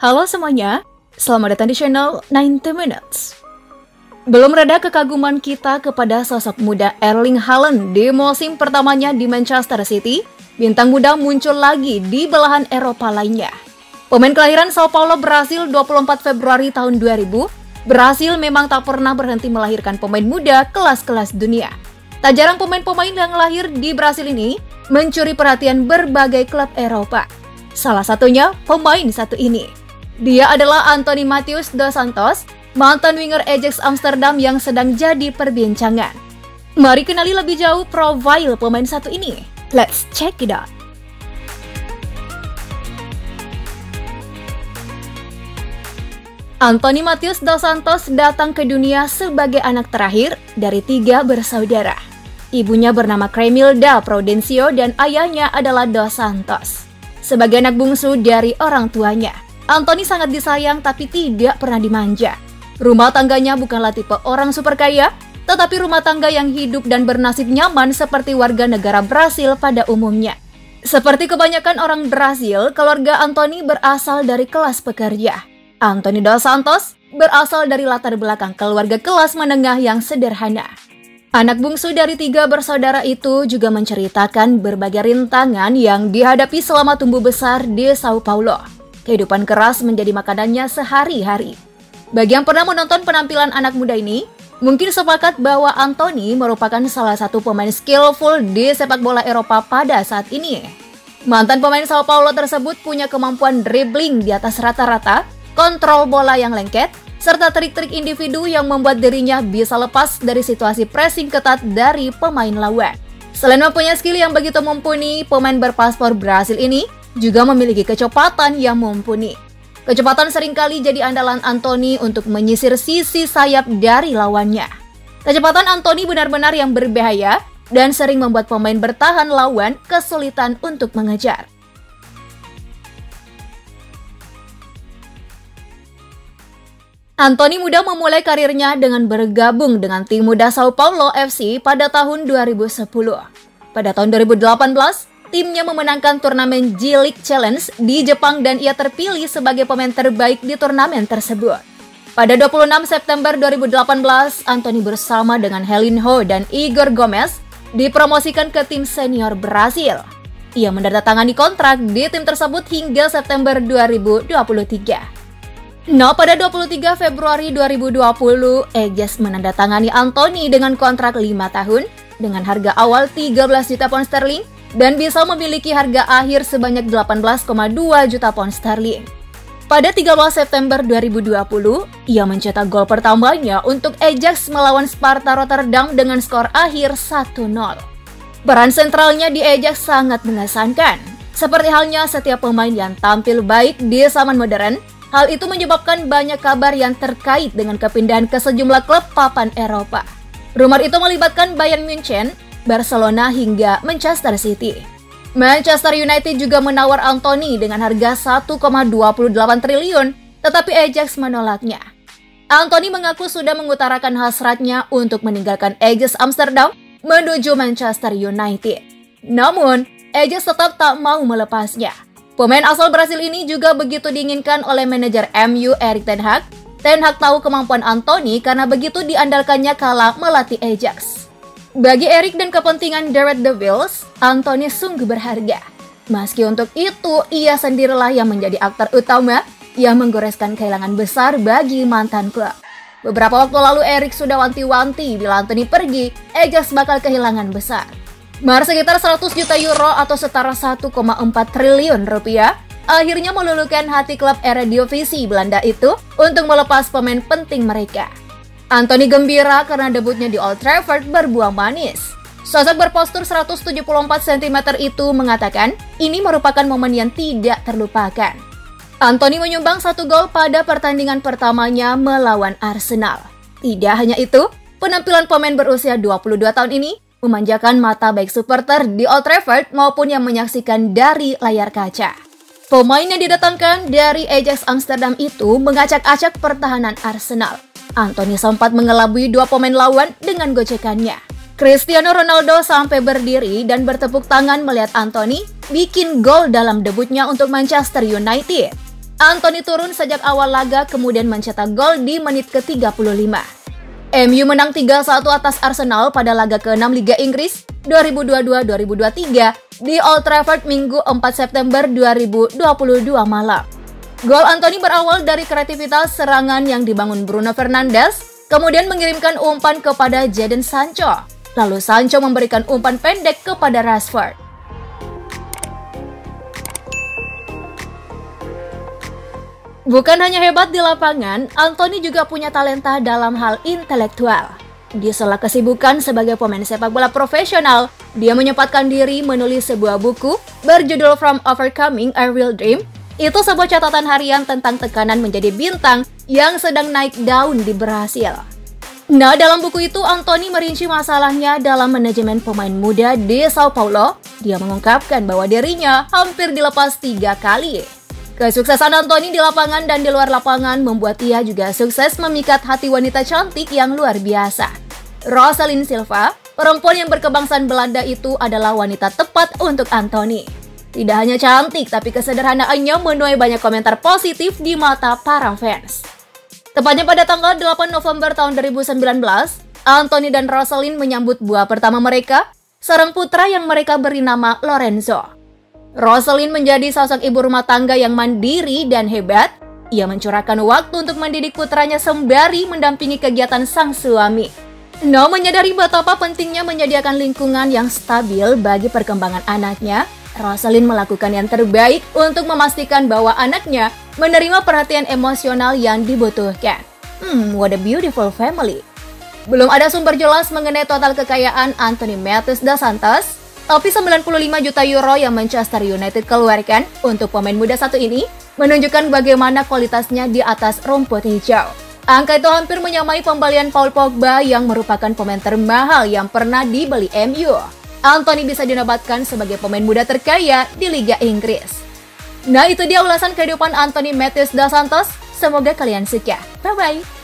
Halo semuanya, selamat datang di channel 90 Minutes. Belum reda kekaguman kita kepada sosok muda Erling Haaland di musim pertamanya di Manchester City, bintang muda muncul lagi di belahan Eropa lainnya. Pemain kelahiran Sao Paulo, Brasil 24 Februari tahun 2000, Brasil memang tak pernah berhenti melahirkan pemain muda kelas-kelas dunia. Tak jarang pemain-pemain yang lahir di Brasil ini mencuri perhatian berbagai klub Eropa. Salah satunya pemain satu ini. Dia adalah Anthony Matheus dos Santos, mantan winger Ajax Amsterdam yang sedang jadi perbincangan. Mari kenali lebih jauh profil pemain satu ini. Let's check it out. Anthony Matheus dos Santos datang ke dunia sebagai anak terakhir dari 3 bersaudara. Ibunya bernama Cremilda Prudencio dan ayahnya adalah dos Santos. Sebagai anak bungsu dari orang tuanya, Anthony sangat disayang tapi tidak pernah dimanja. Rumah tangganya bukanlah tipe orang super kaya, tetapi rumah tangga yang hidup dan bernasib nyaman seperti warga negara Brasil pada umumnya. Seperti kebanyakan orang Brasil, keluarga Anthony berasal dari kelas pekerja. Anthony dos Santos berasal dari latar belakang keluarga kelas menengah yang sederhana. Anak bungsu dari 3 bersaudara itu juga menceritakan berbagai rintangan yang dihadapi selama tumbuh besar di Sao Paulo. Kehidupan keras menjadi makanannya sehari-hari. Bagi yang pernah menonton penampilan anak muda ini, mungkin sepakat bahwa Anthony merupakan salah satu pemain skillful di sepak bola Eropa pada saat ini. Mantan pemain Sao Paulo tersebut punya kemampuan dribbling di atas rata-rata, kontrol bola yang lengket, serta trik-trik individu yang membuat dirinya bisa lepas dari situasi pressing ketat dari pemain lawan. Selain mempunyai skill yang begitu mumpuni, pemain berpaspor Brasil ini juga memiliki kecepatan yang mumpuni. Kecepatan seringkali jadi andalan Anthony untuk menyisir sisi sayap dari lawannya. Kecepatan Anthony benar-benar yang berbahaya dan sering membuat pemain bertahan lawan kesulitan untuk mengejar. Anthony muda memulai karirnya dengan bergabung dengan tim muda Sao Paulo FC pada tahun 2010. Pada tahun 2018, timnya memenangkan turnamen J-League Challenge di Jepang dan ia terpilih sebagai pemain terbaik di turnamen tersebut. Pada 26 September 2018, Anthony bersama dengan Helinho dan Igor Gomes dipromosikan ke tim senior Brasil. Ia menandatangani kontrak di tim tersebut hingga September 2023. Pada 23 Februari 2020, Ajax menandatangani Anthony dengan kontrak 5 tahun dengan harga awal 13 juta pound sterling dan bisa memiliki harga akhir sebanyak 18,2 juta pound sterling. Pada 13 September 2020, ia mencetak gol pertamanya untuk Ajax melawan Sparta Rotterdam dengan skor akhir 1-0. Peran sentralnya di Ajax sangat mengesankan. Seperti halnya setiap pemain yang tampil baik di zaman modern, hal itu menyebabkan banyak kabar yang terkait dengan kepindahan ke sejumlah klub papan Eropa. Rumor itu melibatkan Bayern Munchen, Barcelona hingga Manchester City. Manchester United juga menawar Anthony dengan harga 1,28 triliun, tetapi Ajax menolaknya. Anthony mengaku sudah mengutarakan hasratnya untuk meninggalkan Ajax Amsterdam menuju Manchester United. Namun, Ajax tetap tak mau melepasnya. Pemain asal Brasil ini juga begitu diinginkan oleh manajer MU Erik ten Hag. Ten Hag tahu kemampuan Anthony karena begitu diandalkannya kala melatih Ajax. Bagi Erik dan kepentingan Gareth the Wills, Anthony sungguh berharga. Meski untuk itu, ia sendirilah yang menjadi aktor utama yang menggoreskan kehilangan besar bagi mantan klub. Beberapa waktu lalu Erik sudah wanti-wanti bila Anthony pergi, Ajax bakal kehilangan besar. Mahar sekitar 100 juta euro atau setara 1,4 triliun rupiah akhirnya meluluhkan hati klub Eredivisie Belanda itu untuk melepas pemain penting mereka. Anthony gembira karena debutnya di Old Trafford berbuah manis. Sosok berpostur 174 cm itu mengatakan ini merupakan momen yang tidak terlupakan. Anthony menyumbang 1 gol pada pertandingan pertamanya melawan Arsenal. Tidak hanya itu, penampilan pemain berusia 22 tahun ini memanjakan mata baik supporter di Old Trafford maupun yang menyaksikan dari layar kaca. Pemain yang didatangkan dari Ajax Amsterdam itu mengacak-acak pertahanan Arsenal. Anthony sempat mengelabui 2 pemain lawan dengan gocekannya. Cristiano Ronaldo sampai berdiri dan bertepuk tangan melihat Anthony bikin gol dalam debutnya untuk Manchester United. Anthony turun sejak awal laga kemudian mencetak gol di menit ke-35. MU menang 3-1 atas Arsenal pada laga ke-6 Liga Inggris 2022-2023 di Old Trafford Minggu 4 September 2022 malam. Gol Anthony berawal dari kreativitas serangan yang dibangun Bruno Fernandes, kemudian mengirimkan umpan kepada Jadon Sancho. Lalu Sancho memberikan umpan pendek kepada Rashford. Bukan hanya hebat di lapangan, Anthony juga punya talenta dalam hal intelektual. Di sela kesibukan sebagai pemain sepak bola profesional, dia menyempatkan diri menulis sebuah buku berjudul From Overcoming a Real Dream. Itu sebuah catatan harian tentang tekanan menjadi bintang yang sedang naik daun di Brasil. Nah, dalam buku itu Anthony merinci masalahnya dalam manajemen pemain muda di Sao Paulo. Dia mengungkapkan bahwa dirinya hampir dilepas 3 kali. Kesuksesan Anthony di lapangan dan di luar lapangan membuat ia juga sukses memikat hati wanita cantik yang luar biasa. Rosalind Silva, perempuan yang berkebangsaan Belanda itu adalah wanita tepat untuk Anthony. Tidak hanya cantik, tapi kesederhanaannya menuai banyak komentar positif di mata para fans. Tepatnya pada tanggal 8 November tahun 2019, Anthony dan Rosalind menyambut buah pertama mereka, seorang putra yang mereka beri nama Lorenzo. Rosalind menjadi sosok ibu rumah tangga yang mandiri dan hebat. Ia mencurahkan waktu untuk mendidik putranya sembari mendampingi kegiatan sang suami. No menyadari betapa pentingnya menyediakan lingkungan yang stabil bagi perkembangan anaknya, Rosalind melakukan yang terbaik untuk memastikan bahwa anaknya menerima perhatian emosional yang dibutuhkan. What a beautiful family. Belum ada sumber jelas mengenai total kekayaan Anthony Matheus dos Santos, tapi 95 juta euro yang Manchester United keluarkan untuk pemain muda satu ini menunjukkan bagaimana kualitasnya di atas rumput hijau. Angka itu hampir menyamai pembelian Paul Pogba yang merupakan pemain termahal yang pernah dibeli MU. Anthony bisa dinobatkan sebagai pemain muda terkaya di Liga Inggris. Nah, itu dia ulasan kehidupan Anthony Matheus dos Santos. Semoga kalian suka. Bye-bye.